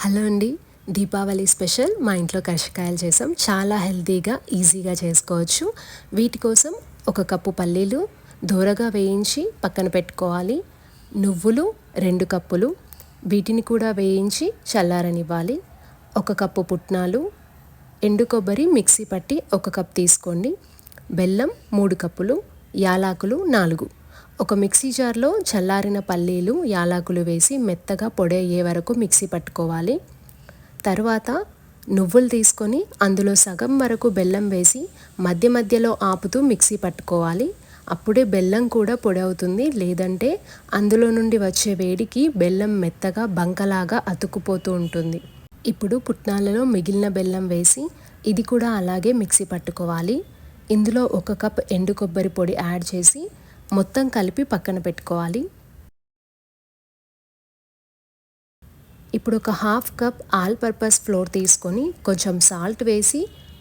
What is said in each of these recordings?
Hello అండి. Deepavali special మా ఇంట్లో కర్జికాయలు చేసాం. చాలా హెల్తీగా ఈజీగా చేసుకోవచ్చు. వీటి కోసం 1 కప్పు పల్లీలు దోరగా వేయించి పక్కన పెట్టుకోవాలి. నువ్వులు 2 కప్పులు, వీటిని కూడా వేయించి చల్లారనివ్వాలి. 1 కప్పు పుట్నాలు, ఎండు కొబ్బరి మిక్సీ పట్టి 1 కప్ తీసుకోండి. బెల్లం 3 కప్పులు, యాలకులు 4. ఒక మిక్సీ జార్లో చల్లారిన పల్లీలు, యాలకులు వేసి మెత్తగా పొడి అయ్యే వరకు మిక్సీ పట్టుకోవాలి. తర్వాత నువ్వులు తీసుకొని అందులో సగం వరకు బెల్లం వేసి మధ్య మధ్యలో ఆపుతూ మిక్సీ పట్టుకోవాలి. అప్పుడే బెల్లం కూడా పొడి అవుతుంది. లేదంటే అందులో నుండి వచ్చే వేడికి బెల్లం మెత్తగా బంకలాగా అతుక్కుపోతూ ఉంటుంది. ఇప్పుడు పుట్నాలలో మిగిలిన బెల్లం వేసి ఇది కూడా అలాగే మిక్సీ పట్టుకోవాలి. ఇందులో 1 కప్ ఎండు కొబ్బరి పొడి యాడ్ చేసి మొత్తం కలిపి పక్కన పెట్టుకోవాలి. ఇప్పుడు ఒక 1/2 కప్ ఆల్ పర్పస్ ఫ్లోర్ తీసుకొని కొంచెం సాల్ట్ వేసి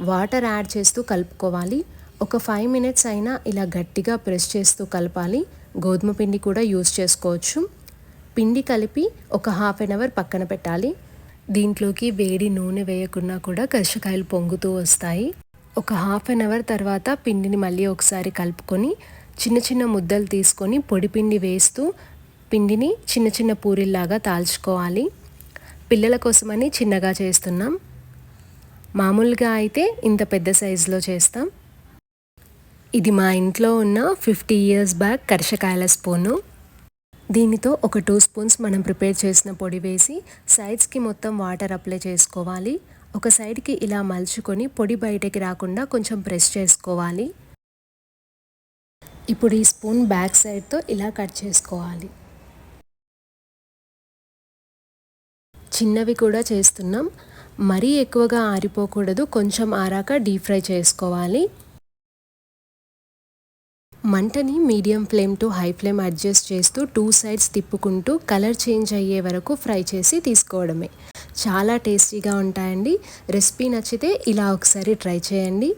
వాటర్ యాడ్ చేస్తూ కలుపుకోవాలి. ఒక 5 మినిట్స్ అయినా ఇలా గట్టిగా ప్రెస్ చేస్తూ కలపాలి. గోధుమ పిండి కూడా యూస్ చేసుకోవచ్చు. పిండి కలిపి ఒక 1/2 అవర్ పక్కన పెట్టాలి. దీంట్లోకి వేడి నూనె వేయకున్నా కూడా కర్జికాయలు పొంగుతూ వస్తాయి. ఒక 1/2 అవర్ తర్వాత పిండిని మళ్ళీ ఒకసారి కలుపుకొని చిన్న చిన్న ముద్దలు తీసుకొని పొడి పిండి వేస్తూ పిండిని చిన్న చిన్న పూరీల్లాగా తాల్చుకోవాలి. పిల్లల కోసమని చిన్నగా చేస్తున్నాం. మామూలుగా అయితే ఇంత పెద్ద సైజులో చేస్తాం. ఇది మా ఇంట్లో ఉన్న 50 ఇయర్స్ బ్యాక్ కర్జికాయల స్పూను. దీనితో ఒక 2 స్పూన్స్ మనం ప్రిపేర్ చేసిన పొడి వేసి సైడ్స్కి మొత్తం వాటర్ అప్లై చేసుకోవాలి. ఒక సైడ్కి ఇలా మలుచుకొని పొడి బయటకి రాకుండా కొంచెం ప్రెస్ చేసుకోవాలి. ఇప్పుడు ఈ స్పూన్ బ్యాక్ సైడ్తో ఇలా కట్ చేసుకోవాలి. చిన్నవి కూడా చేస్తున్నాం. మరీ ఎక్కువగా ఆరిపోకూడదు. కొంచెం ఆరాక డీప్ ఫ్రై చేసుకోవాలి. మంటని medium flame to high flame adjust చేస్తూ 2 సైడ్స్ తిప్పుకుంటూ కలర్ చేంజ్ అయ్యే వరకు ఫ్రై చేసి తీసుకోవడమే. చాలా టేస్టీగా ఉంటాయండి. రెసిపీ నచ్చితే ఇలా ఒకసారి ట్రై చేయండి.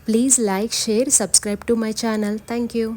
Please like, share, subscribe to my channel. Thank you.